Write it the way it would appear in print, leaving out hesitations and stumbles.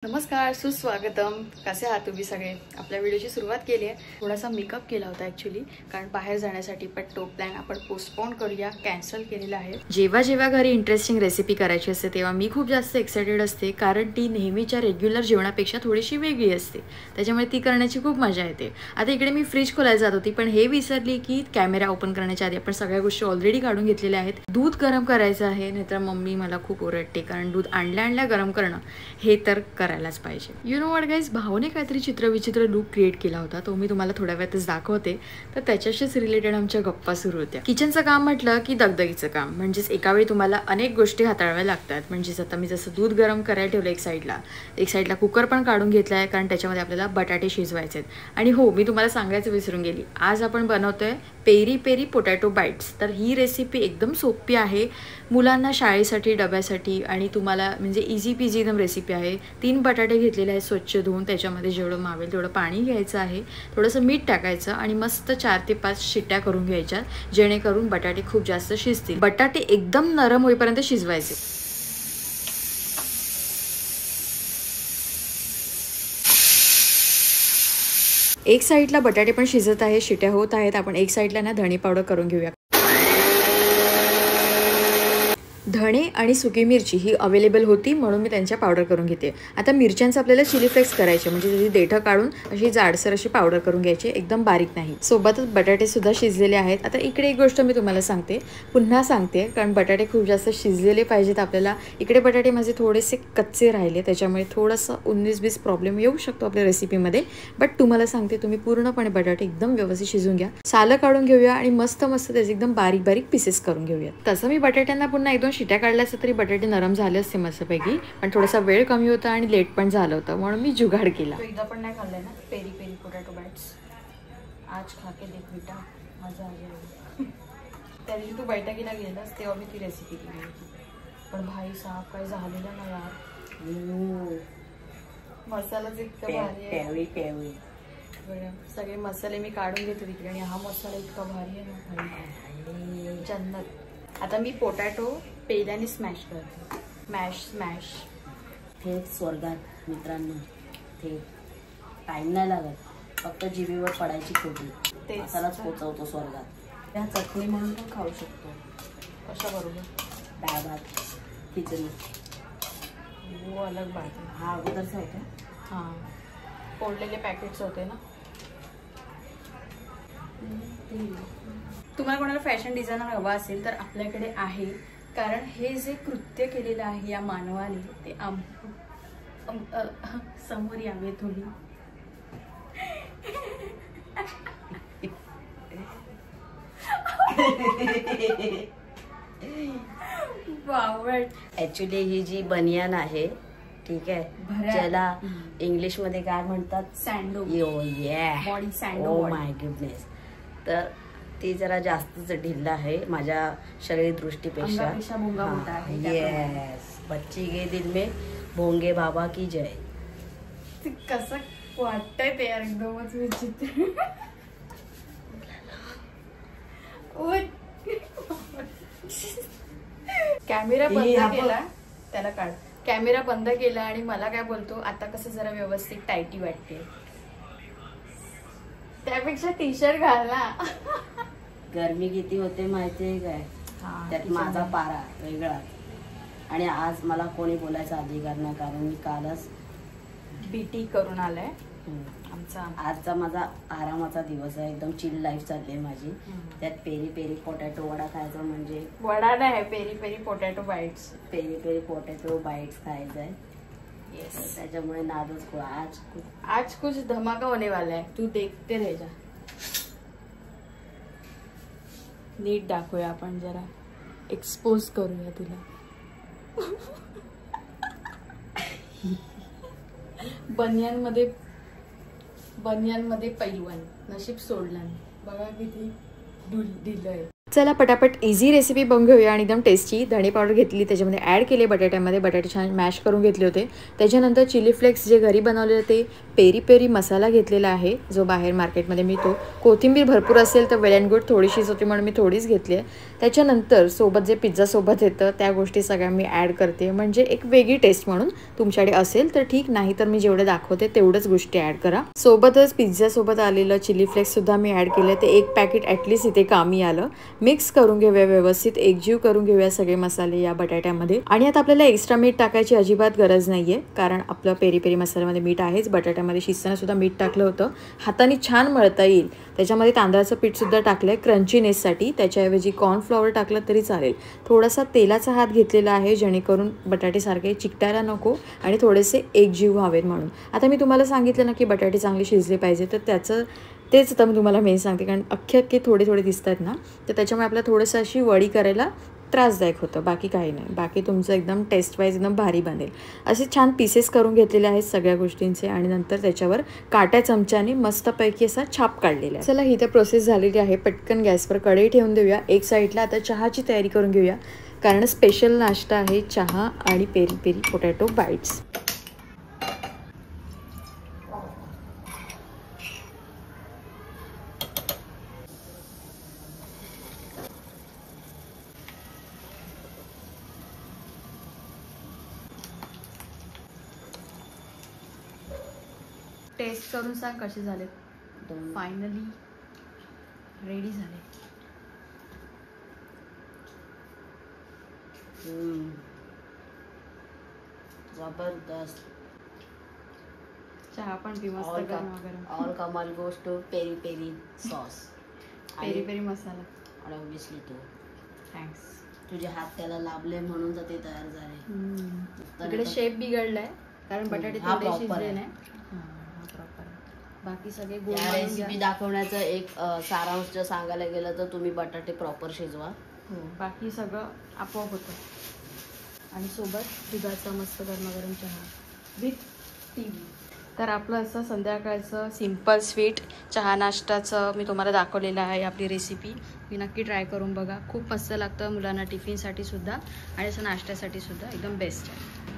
नमस्कार, सुस्वागतम. कसे आहात तुम्ही सगळे? आपल्या व्हिडिओची सुरुवात केली आहे. थोडासा मेकअप केला होता ॲक्च्युली, कारण बाहेर जाण्यासाठी, पण तो प्लॅन आपण पोस्टपोन करूया, कॅन्सल केलेला आहे. जेव्हा जेव्हा घरी इंटरेस्टिंग रेसिपी करायची असते तेव्हा मी खूप जास्त एक्सायटेड असते, कारण ती नेहमीच्या रेग्युलर जेवणापेक्षा थोडीशी वेगळी असते. त्याच्यामुळे ती करण्याची खूप मजा येते. आता इकडे मी फ्रीज खोलायला जात होती, पण हे विसरली की कॅमेरा ओपन करण्याच्या आधी आपण सगळ्या गोष्टी ऑलरेडी काढून घेतलेल्या आहेत. दूध गरम करायचं आहे, नाहीतर मम्मी मला खूप ओरडते, कारण दूध आणल्या गरम करणं हे तर करायलाच पाहिजे. यू नो व्हॉट गाईज, भाऊने काहीतरी चित्रविचित्र लुक क्रिएट केला होता, तो मी तुम्हाला थोड्या वेळातच दाखवते. तर त्याच्याशीच रिलेटेड आमच्या गप्पा सुरू होत्या. किचनचं काम म्हटलं की दगदगीचं काम, म्हणजेच एका वेळी तुम्हाला अनेक गोष्टी हाताळाव्या लागतात. म्हणजेच आता मी जसं दूध गरम करायला ठेवलं एक साईडला कुकर पण काढून घेतला आहे, कारण त्याच्यामध्ये आपल्याला बटाटे शिजवायचे आहेत. आणि हो, मी तुम्हाला सांगायचं विसरून गेली, आज आपण बनवतोय पेरी पेरी पोटॅटो बाईट्स. तर ही रेसिपी एकदम सोपी आहे मुलांना शाळेसाठी, डब्यासाठी, आणि तुम्हाला म्हणजे इझी पीजी एकदम रेसिपी आहे. 3 बटाटे घेतलेले आहेत स्वच्छ धुवून, त्याच्यामध्ये जेवढं मावेल तेवढं पाणी घ्यायचं आहे, थोडंसं मीठ टाकायचं आणि मस्त 4 ते 5 शिट्ट्या करून घ्यायच्या, जेणेकरून बटाटे खूप जास्त शिजतील. बटाटे एकदम नरम होईपर्यंत शिजवायचे. एक साईडला बटाटे पण शिजत आहे, शिट्ट्या होत आहेत. आपण एक साईडला ना धणे पावडर करून घेऊया. धणे आणि सुकी मिरची ही अवेलेबल होती, म्हणून मी त्यांच्या पावडर करून घेते. आता मिरच्यांचं आपल्याला चिली फ्लेक्स करायचे, म्हणजे त्याची देठं काढून अशी जाडसर अशी पावडर करून घ्यायची, एकदम बारीक नाही. सोबतच बटाटे सुद्धा शिजलेले आहेत. आता इकडे एक गोष्ट मी तुम्हाला सांगते, पुन्हा सांगते, कारण बटाटे खूप जास्त शिजलेले पाहिजेत आपल्याला. इकडे बटाटे माझे थोडेसे कच्चे राहिले, त्याच्यामुळे थोडंसं 19-20 प्रॉब्लेम येऊ शकतो आपल्या रेसिपीमध्ये. बट तुम्हाला सांगते, तुम्ही पूर्णपणे बटाटे एकदम व्यवस्थित शिजून घ्या. सालं काढून घेऊया आणि मस्त त्याचे एकदम बारीक बारीक पीसेस करून घेऊया. तसं मी बटाट्यांना पुन्हा 1-2 शिट्ट्या काढल्या असं तरी बटाटे नरम झाले असते मस्तपैकी, पण थोडासा वेळ कमी होता आणि लेट पण झालं होतं, म्हणून मी जुगाड केला. एकदा पण नाही खाल्लंय ना पेरी पेरी पोटॅटो बाईट्स, आज खा के देख बेटा, मजा आली. त्या दिवशी तू बैठकीला गेलास तेव्हा मी ती रेसिपी केली होती, पण भाई साहब काय झालेलं ना यार. मसालाच इतकं भारी आहे, सगळे मसाले मी काढून घेते तिकडे, आणि हा मसाला इतका भारी आहे ना, जन्नत. आता मी पोटॅटो पेल्याने स्मॅश करते. स्मॅश थेट स्वर्गात मित्रांनो, थेट टाइम नाही लागत, फक्त जिभेवर पडायची खोटी, मसालाच पोचवतो स्वर्गात. त्या चटणी म्हणून पण खाऊ शकतो. कशा बरोबर? डाळ भात, खिचडी. वो अलग बात आहे. हा अगोदरचा होता. हां, फोडलेले पॅकेट्स होते ना. तुम्हाला कोणाला फॅशन डिझायनर हवा असेल तर आपल्याकडे आहे, कारण हे जे कृत्य केलेलं आहे या मानवाने ते समोर यावे तुम्ही. ऍक्च्युली ही जी बनियान आहे, ठीक आहे, ज्याला इंग्लिश मध्ये काय म्हणतात, सँडो. बॉडी सँडो. Oh my goodness. तर ती जरा जास्तच ढिल्ल आहे माझ्या शरीर दृष्टीपेक्षा. येस, बच्ची गे दिल में भोंगे बाबा की जय. कसं वाटतंय ते यार, एकदमच विचित्र. कॅमेरा बंद केला, त्याला काढ. कॅमेरा बंद केला आणि मला काय बोलतो, आता कसं जरा व्यवस्थित टायटी वाटते, त्यापेक्षा टी शर्ट घाल ना. गरमी किती होते माहितीये काय, त्यात माझा पारा वेगळा. आणि आज मला कोणी बोलायचा अधिकार नाही, कारण मी कालच बीटी करून आलाय. आजचा माझा आरामाचा दिवस आहे, एकदम चिल लाईफ चालली आहे माझी. त्यात पेरी पेरी पोटॅटो वडा खायचा, म्हणजे वडा नाही, peri peri potato bites. Peri peri potato bites खायचा आहे. येस, त्याच्यामुळे नादच. आज कुछ धमाका होने वाला है, तू देखते रह जा. नीट दाखवूया आपण, जरा एक्सपोज करूया तुला. बनियान मध्ये पैलवान, नशीब सोडला. बघा किती दिलंय. चला पटापट इझी रेसिपी बघून घेऊया आणि एकदम टेस्टी. धणे पावडर घेतली, त्याच्यामध्ये ॲड केले बटाट्यामध्ये, बटाटे छान मॅश करून घेतले होते. त्याच्यानंतर चिली फ्लेक्स जे घरी बनवले होते, पेरी पेरी मसाला घेतलेला आहे जो बाहेर मार्केटमध्ये मिळतो. कोथिंबीर भरपूर असेल तर वेल अँड गुड, थोडीशीच होती म्हणून मी थोडीच घेतली आहे. त्याच्यानंतर सोबत जे पिझ्झासोबत येतं त्या गोष्टी सगळ्या मी ॲड करते, म्हणजे एक वेगळी टेस्ट म्हणून. तुमच्याकडे असेल तर ठीक, नाही तर मी जेवढे दाखवते तेवढंच गोष्टी ॲड करा. सोबतच पिझ्झासोबत आलेलं चिली फ्लेक्ससुद्धा मी ॲड केलं. ते एक पॅकेट ॲटलिस्ट इथे कामी आलं. मिक्स करून घेऊया, व्यवस्थित एकजीव करून घेऊया सगळे मसाले या बटाट्यामध्ये. आणि आता आपल्याला एक्स्ट्रा मीठ टाकायची अजिबात गरज नाहीये, कारण आपलं पेरी पेरी मसाल्यामध्ये मीठ आहेच. बटाट्यामध्ये शिजताना सुद्धा मीठ टाकलं होतं. हाताने छान मळता येईल. त्याच्यामध्ये तांदळाचं पीठ सुद्धा टाकलंय क्रंचीनेससाठी. त्याच्याऐवजी कॉर्नफ्लॉवर टाकलं तरी चालेल. थोडासा तेलाचा हात घेतलेला आहे जेणेकरून बटाटे सारखे चिकटायला नको आणि थोडेसे एकजीव व्हावेत म्हणून. आता मी तुम्हाला सांगितलं ना की बटाटे चांगले शिजले पाहिजे, तर तेच आता मी तुम्हाला मेन सांगते, कारण अख्खे थोडे थोडे दिसत आहेत ना, तर त्याच्यामुळे आपल्याला थोडंसं अशी वडी करायला त्रासदायक होतं, बाकी काही नाही. बाकी तुमचं एकदम टेस्ट वाईज एकदम भारी बनेल. असे छान पीसेस करून घेतलेले आहेत सगळ्या गोष्टींचे आणि नंतर त्याच्यावर काट्या चमच्याने मस्तपैकी असा छाप काढलेला आहे. चला ही तर प्रोसेस झालेली आहे. पटकन गॅसवर कढई ठेवून देऊया. एक साईडला आता चहाची तयारी करून घेऊया, कारण स्पेशल नाश्ता आहे चहा आणि peri peri potato bites. Test करून सांग कसे झाले. फायनली रेडी झाले. जबरदस्त. चहा पण पी मस्त गरम गरम. और कमाल गोष्ट peri peri sauce, peri peri मसाला आणि ऑब्विसली तू. थँक्स. तुझे हात त्याला लाभले म्हणून तर ते तयार झाले. इकडे शेप बिघडलाय कारण बटाटे थोडे शिजले नाही. बाकी सगळे या रेसिपी दाखवण्याचं एक सारांश जर सांगायला गेलं तर तुम्ही बटाटे प्रॉपर शिजवा. बाकी सगळं आपोआप होतं. आणि सोबत दुधाचा मस्त गरमागरम चहा विथ टीव्ही. तर आपलं असं संध्याकाळचं सिम्पल स्वीट चहा नाश्ताचं मी तुम्हाला दाखवलेलं आहे आपली रेसिपी. मी नक्की ट्राय करून बघा. खूप मस्त लागतं मुलांना टिफिनसाठी सुद्धा आणि असं नाश्त्यासाठी सुद्धा एकदम बेस्ट आहे.